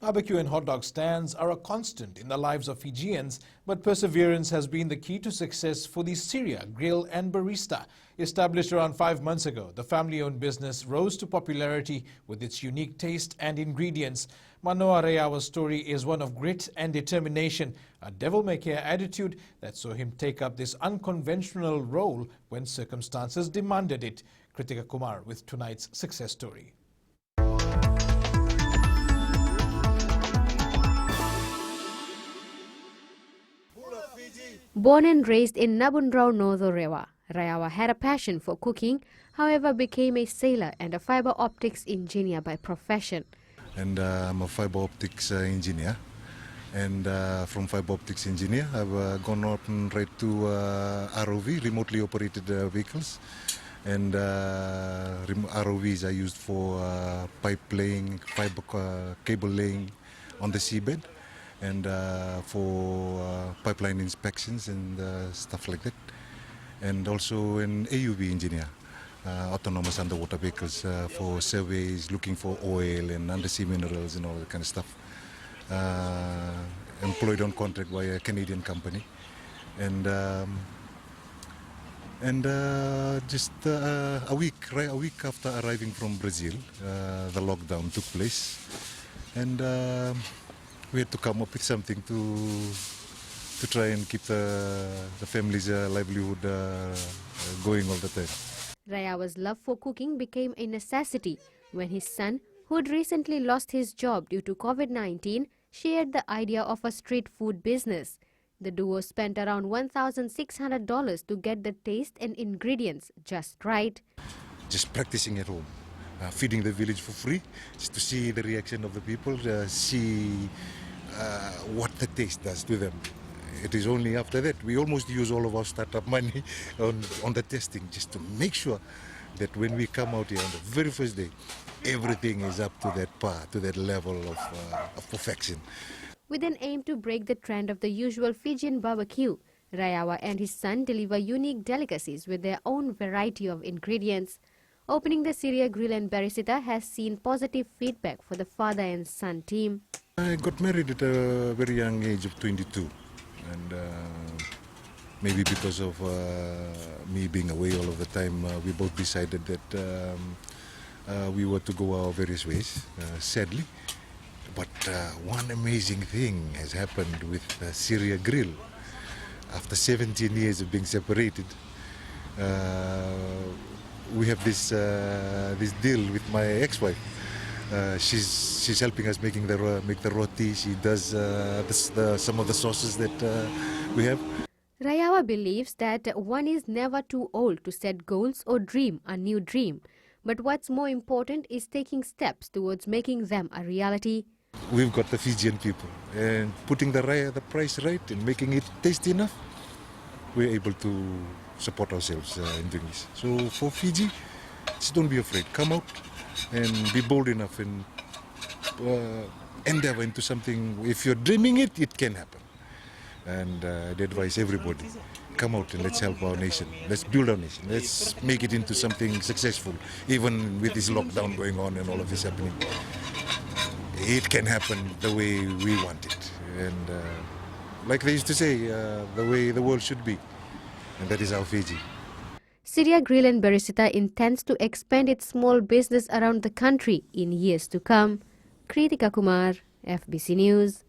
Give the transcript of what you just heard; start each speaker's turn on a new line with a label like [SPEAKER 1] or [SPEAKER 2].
[SPEAKER 1] Barbecue and hot dog stands are a constant in the lives of Fijians, but perseverance has been the key to success for the Syria Grill and Barista. Established around 5 months ago, the family-owned business rose to popularity with its unique taste and ingredients. Manoa Rayawa's story is one of grit and determination, a devil-may-care attitude that saw him take up this unconventional role when circumstances demanded it. Kritika Kumar with tonight's success story.
[SPEAKER 2] Born and raised in Nabundraw, North Orewa, Rayawa had a passion for cooking, however became a sailor and a fiber optics engineer by profession.
[SPEAKER 3] And I'm a fiber optics engineer. And from fiber optics engineer, I've gone out and right to ROV, remotely operated vehicles. And ROVs are used for pipe laying, fiber cable laying on the seabed, and for pipeline inspections and stuff like that. And also an AUV engineer, autonomous underwater vehicles for surveys, looking for oil and undersea minerals and all that kind of stuff. Employed on contract by a Canadian company. And just a week after arriving from Brazil, the lockdown took place, and we had to come up with something to try and keep the family's livelihood going all the time.
[SPEAKER 2] Rayawa's love for cooking became a necessity when his son, who had recently lost his job due to COVID-19, shared the idea of a street food business. The duo spent around $1,600 to get the taste and ingredients just right.
[SPEAKER 3] Just practicing at home, feeding the village for free, just to see the reaction of the people, see what the taste does to them. It is only after that we almost use all of our startup money on the testing, just to make sure that when we come out here on the very first day, everything is up to that par, to that level of perfection.
[SPEAKER 2] With an aim to break the trend of the usual Fijian barbecue, Rayawa and his son deliver unique delicacies with their own variety of ingredients. Opening the Syria Grill and Barista has seen positive feedback for the father and son team.
[SPEAKER 3] I got married at a very young age of 22, and maybe because of me being away all of the time, we both decided that we were to go our various ways, sadly. But one amazing thing has happened with Syria Grill. After 17 years of being separated, we have this deal with my ex-wife. She's helping us make the roti. She does some of the sauces that we have.
[SPEAKER 2] Rayawa believes that one is never too old to set goals or dream a new dream. But what's more important is taking steps towards making them a reality.
[SPEAKER 3] We've got the Fijian people, and putting the price right and making it tasty enough, we're able to support ourselves in doing this. So for Fiji, just don't be afraid. Come out and be bold enough and endeavor into something. If you're dreaming it, it can happen. And I'd advise everybody, come out and let's help our nation. Let's build our nation. Let's make it into something successful, even with this lockdown going on and all of this happening. It can happen the way we want it. And like they used to say, the way the world should be. And that is our Fiji.
[SPEAKER 2] Syria Grill and Barista intends to expand its small business around the country in years to come. Kritika Kumar, FBC News.